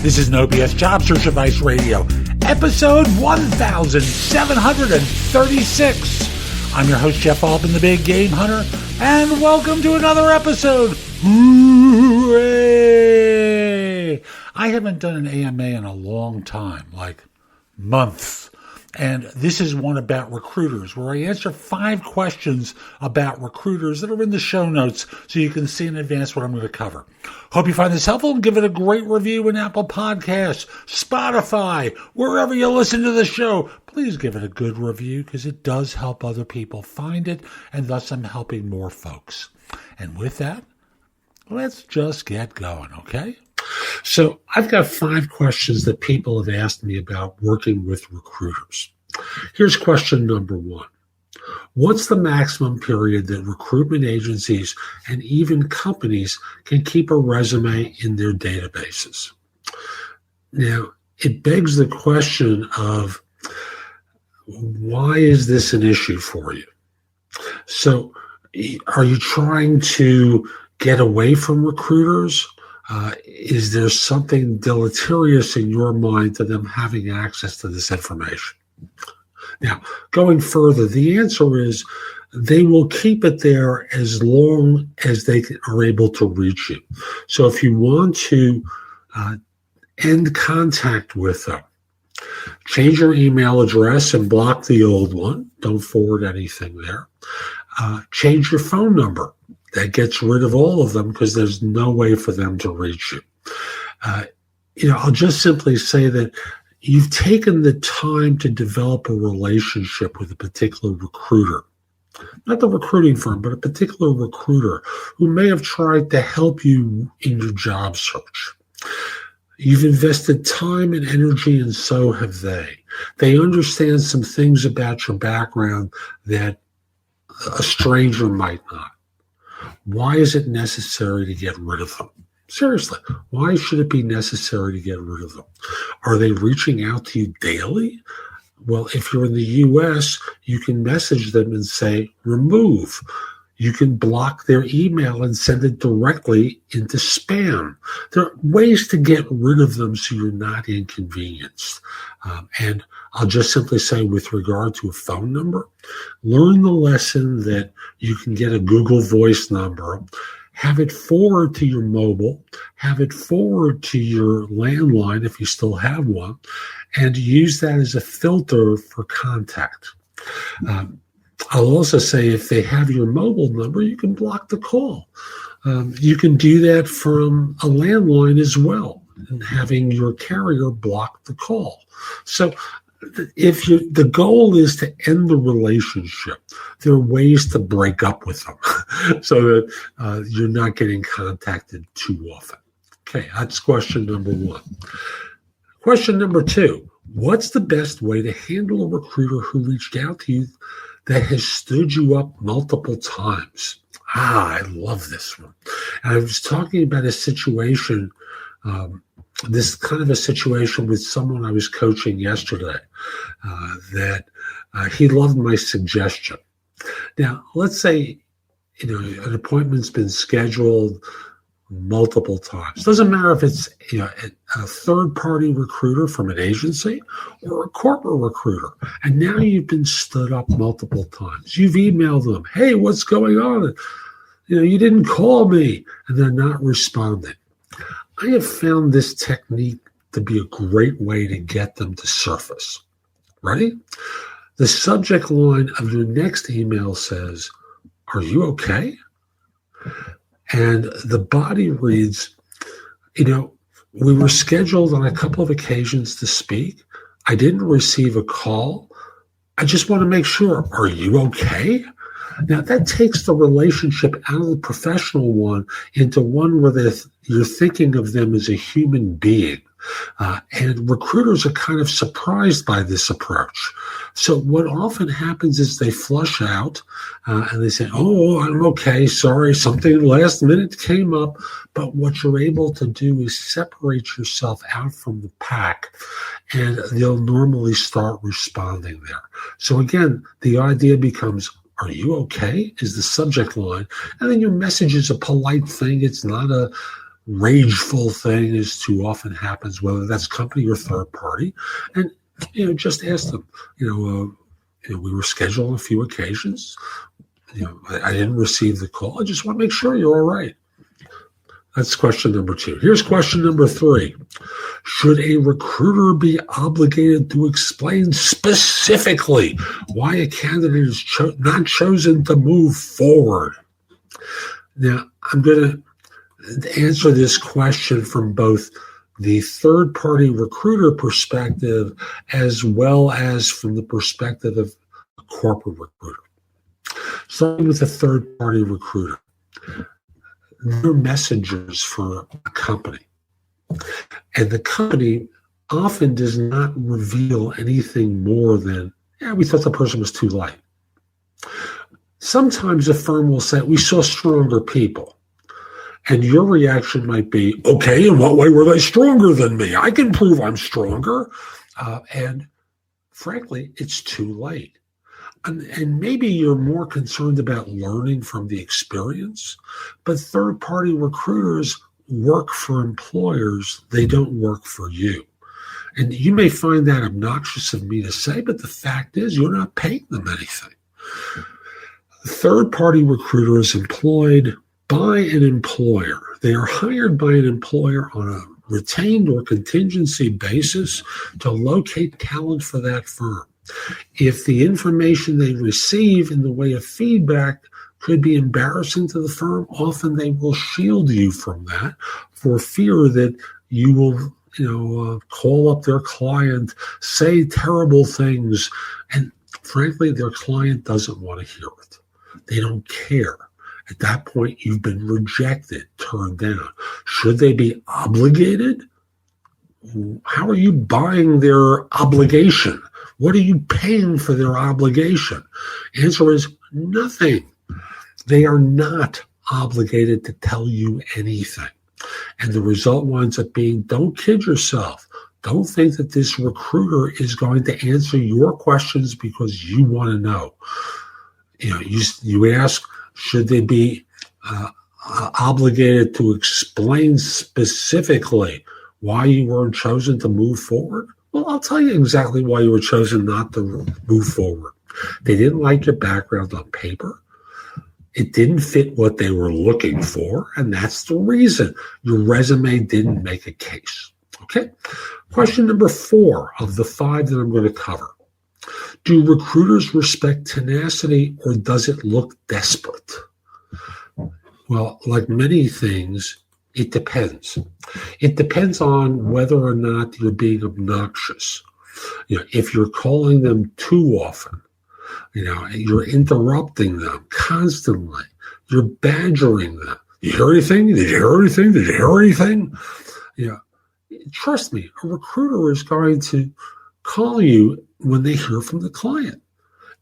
This is No BS Job Search Advice Radio, episode 1736. I'm your host, Jeff Altman, the Big Game Hunter, and welcome to another episode. Hooray! I haven't done an AMA in a long time, like months. And this is one about recruiters, where I answer 5 questions about recruiters that are in the show notes so you can see in advance what I'm going to cover. Hope you find this helpful and give it a great review in Apple Podcasts, Spotify, wherever you listen to the show. Please give it a good review because it does help other people find it, and thus I'm helping more folks. And with that, let's just get going, okay? So I've got 5 questions that people have asked me about working with recruiters. Here's question number 1. What's the maximum period that recruitment agencies and even companies can keep a resume in their databases? Now, it begs the question of why is this an issue for you? So are you trying to get away from recruiters? Is there something deleterious in your mind to them having access to this information? Now, going further, the answer is they will keep it there as long as they are able to reach you. So if you want to end contact with them, change your email address and block the old one. Don't forward anything there. Change your phone number. That gets rid of all of them because there's no way for them to reach you. I'll just simply say that you've taken the time to develop a relationship with a particular recruiter, not the recruiting firm, but a particular recruiter who may have tried to help you in your job search. You've invested time and energy, and so have they. They understand some things about your background that a stranger might not. Why is it necessary to get rid of them? Seriously, why should it be necessary to get rid of them? Are they reaching out to you daily? Well, if you're in the U.S., you can message them and say, remove. You can block their email and send it directly into spam. There are ways to get rid of them so you're not inconvenienced. And I'll just simply say with regard to a phone number, learn the lesson that you can get a Google Voice number, have it forward to your mobile, have it forward to your landline if you still have one, and use that as a filter for contact. I'll also say if they have your mobile number, you can block the call. You can do that from a landline as well, and having your carrier block the call. So if the goal is to end the relationship, there are ways to break up with them so that you're not getting contacted too often. Okay, that's question number 1. Question number 2, what's the best way to handle a recruiter who reached out to you that has stood you up multiple times? I love this one. And I was talking about a situation, this kind of a situation with someone I was coaching yesterday, that he loved my suggestion. Now, let's say, an appointment's been scheduled multiple times. Doesn't matter if it's a third-party recruiter from an agency or a corporate recruiter. And now you've been stood up multiple times. You've emailed them, hey, what's going on? You didn't call me, and they're not responding. I have found this technique to be a great way to get them to surface. Ready? The subject line of your next email says, are you okay? And the body reads, we were scheduled on a couple of occasions to speak. I didn't receive a call. I just want to make sure, are you okay? Now, that takes the relationship out of the professional one into one where you're thinking of them as a human being. And recruiters are kind of surprised by this approach. So what often happens is they flush out and they say, oh, I'm okay, sorry, something last minute came up. But what you're able to do is separate yourself out from the pack, and they'll normally start responding there. So again, the idea becomes, are you okay? Is the subject line. And then your message is a polite thing. It's not a rageful thing, as too often happens, whether that's company or third party, and just ask them. We were scheduled on a few occasions. I didn't receive the call. I just want to make sure you're all right. That's question number 2. Here's question number 3. Should a recruiter be obligated to explain specifically why a candidate is not chosen to move forward? Now, I'm going to answer this question from both the third-party recruiter perspective as well as from the perspective of a corporate recruiter. Starting with a third-party recruiter. They're messengers for a company. And the company often does not reveal anything more than, we thought the person was too light. Sometimes a firm will say, we saw stronger people. And your reaction might be, okay, in what way were they stronger than me? I can prove I'm stronger. And frankly, it's too late. And maybe you're more concerned about learning from the experience, but third-party recruiters work for employers. They don't work for you. And you may find that obnoxious of me to say, but the fact is you're not paying them anything. The third-party recruiter is employed by an employer. They are hired by an employer on a retained or contingency basis to locate talent for that firm. If the information they receive in the way of feedback could be embarrassing to the firm, often they will shield you from that for fear that you will, call up their client, say terrible things, and frankly, their client doesn't want to hear it. They don't care. At that point, you've been rejected, turned down. Should they be obligated? How are you buying their obligation? What are you paying for their obligation? Answer is nothing. They are not obligated to tell you anything. And the result winds up being, don't kid yourself. Don't think that this recruiter is going to answer your questions because you want to know. You ask, should they be obligated to explain specifically why you weren't chosen to move forward? Well, I'll tell you exactly why you were chosen not to move forward. They didn't like your background on paper. It didn't fit what they were looking for, and that's the reason. Your resume didn't make a case. Okay? Question number 4 of the 5 that I'm going to cover. Do recruiters respect tenacity, or does it look desperate? Well, like many things, it depends. It depends on whether or not you're being obnoxious. If you're calling them too often, you're interrupting them constantly, you're badgering them. You hear anything? Did you hear anything? Did you hear anything? Trust me, a recruiter is going to call you when they hear from the client.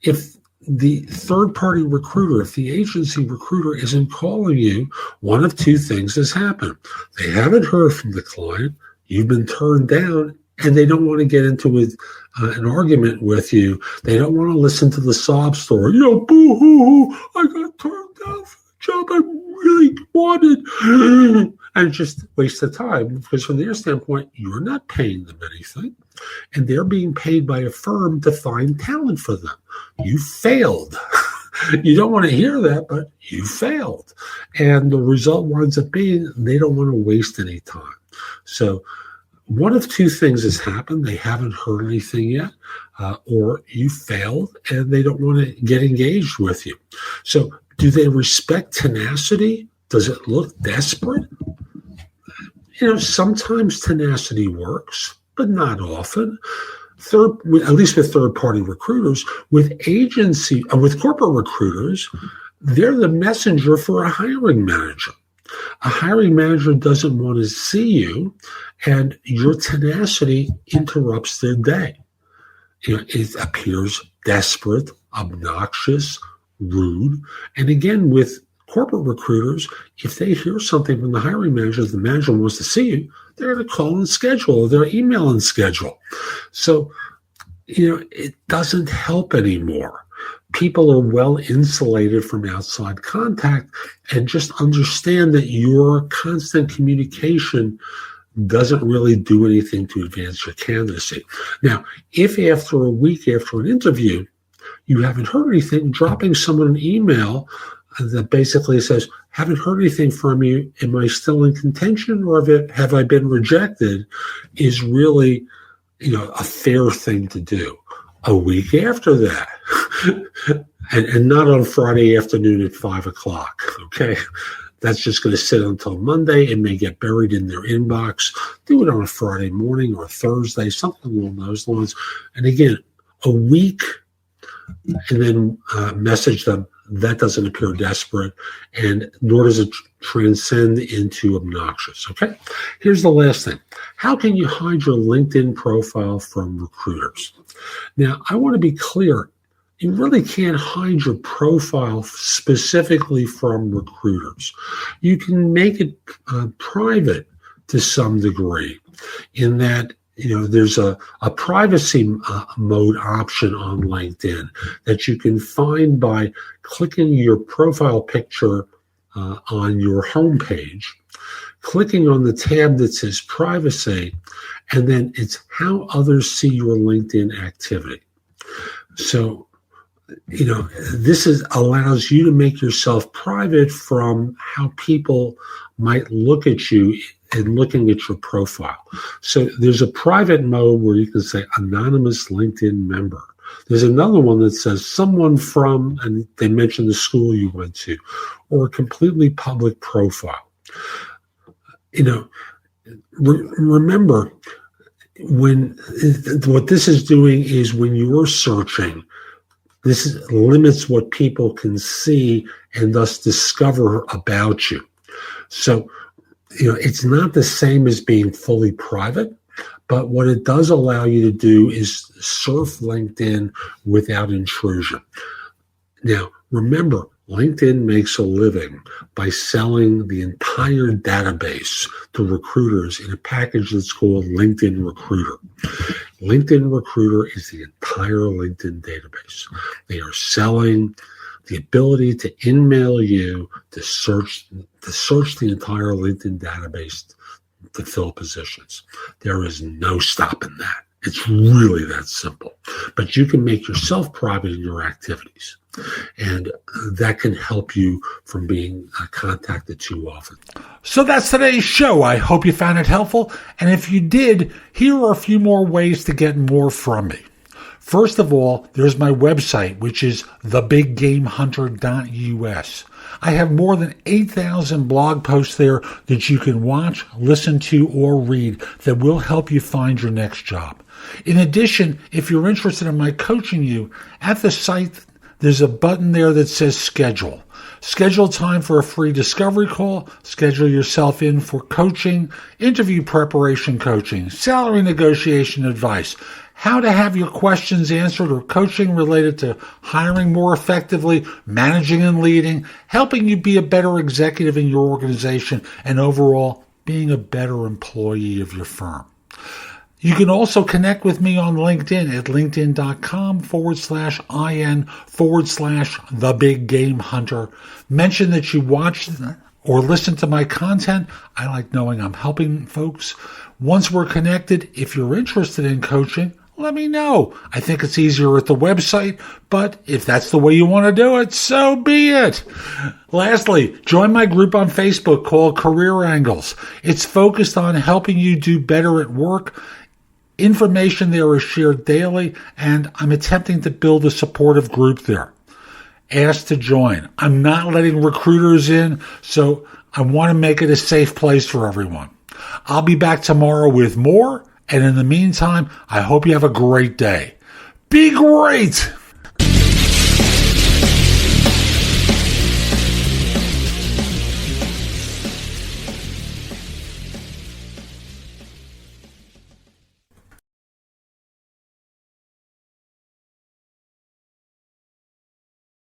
If the third-party recruiter, if the agency recruiter isn't calling you, one of 2 things has happened. They haven't heard from the client, you've been turned down, and they don't want to get into an argument with you. They don't want to listen to the sob story. Boo-hoo, I got turned down for the job I really wanted. And just waste of time, because from their standpoint, you're not paying them anything, and they're being paid by a firm to find talent for them. You failed. You don't want to hear that, but you failed. And the result winds up being they don't want to waste any time. So one of 2 things has happened. They haven't heard anything yet, or you failed, and they don't want to get engaged with you. So do they respect tenacity? Does it look desperate? Sometimes tenacity works, but not often. At least with third-party recruiters, with corporate recruiters, they're the messenger for a hiring manager. A hiring manager doesn't want to see you, and your tenacity interrupts their day. It appears desperate, obnoxious, rude, and again, with corporate recruiters, if they hear something from the hiring manager, the manager wants to see you, they're going to call and schedule, or they're email and schedule. So, it doesn't help anymore. people are well insulated from outside contact, and just understand that your constant communication doesn't really do anything to advance your candidacy. Now, if after a week after an interview, you haven't heard anything, dropping someone an email that basically says, haven't heard anything from you, am I still in contention, or have I been rejected, is really, a fair thing to do. A week after that, and not on Friday afternoon at 5 o'clock, okay? That's just going to sit until Monday. It may get buried in their inbox. Do it on a Friday morning or Thursday, something along those lines. And again, a week, and then message them. That doesn't appear desperate, and nor does it transcend into obnoxious, okay? Here's the last thing. How can you hide your LinkedIn profile from recruiters? Now, I want to be clear. You really can't hide your profile specifically from recruiters. You can make it private to some degree, in that there's a privacy mode option on LinkedIn that you can find by clicking your profile picture on your homepage, clicking on the tab that says privacy, and then it's how others see your LinkedIn activity. So, this allows you to make yourself private from how people might look at you and looking at your profile. So there's a private mode where you can say anonymous LinkedIn member. There's another one that says someone from, and they mention the school you went to, or a completely public profile. Remember, what this is doing is when you're searching, this limits what people can see and thus discover about you. So, it's not the same as being fully private, but what it does allow you to do is surf LinkedIn without intrusion. Now, remember, LinkedIn makes a living by selling the entire database to recruiters in a package that's called LinkedIn Recruiter. LinkedIn Recruiter is the entire LinkedIn database. They are selling the ability to in-mail you to search the entire LinkedIn database to fill positions. There is no stopping that. It's really that simple. But you can make yourself private in your activities, and that can help you from being contacted too often. So that's today's show. I hope you found it helpful. And if you did, here are a few more ways to get more from me. First of all, there's my website, which is thebiggamehunter.us. I have more than 8,000 blog posts there that you can watch, listen to, or read that will help you find your next job. In addition, if you're interested in my coaching you, at the site, there's a button there that says schedule. Schedule time for a free discovery call. Schedule yourself in for coaching, interview preparation coaching, salary negotiation advice, how to have your questions answered, or coaching related to hiring more effectively, managing and leading, helping you be a better executive in your organization, and overall being a better employee of your firm. You can also connect with me on LinkedIn at linkedin.com/IN/TheBigGameHunter. Mention that you watched or listened to my content. I like knowing I'm helping folks. Once we're connected, if you're interested in coaching, let me know. I think it's easier at the website, but if that's the way you want to do it, so be it. Lastly, join my group on Facebook called Career Angles. It's focused on helping you do better at work. Information there is shared daily, and I'm attempting to build a supportive group there. Ask to join. I'm not letting recruiters in, so I want to make it a safe place for everyone. I'll be back tomorrow with more, and in the meantime, I hope you have a great day. Be great!